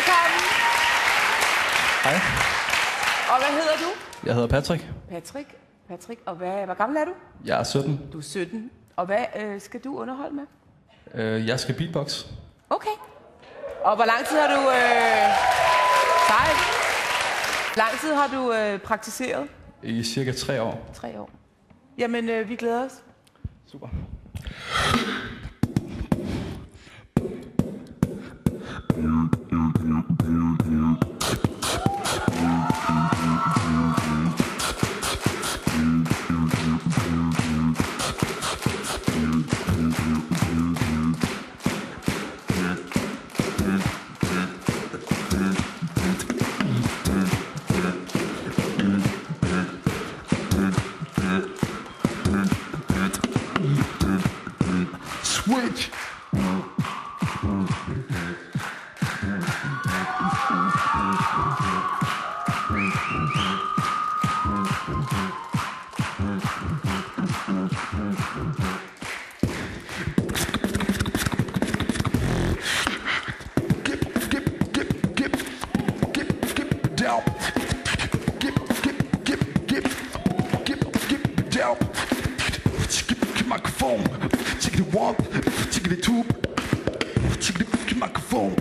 Velkommen. Hej. Og hvad hedder du? Jeg hedder Patrick. Patrick. Og hvor gammel er du? Jeg er 17. Du er 17. Og hvad skal du underholde med? Jeg skal beatbox. Okay. Og hvor lang tid har du... lang tid har du praktiseret? I cirka 3 år. 3 år. Jamen, vi glæder os. Super. Switch. Microphone, take the one, take the two, take the microphone.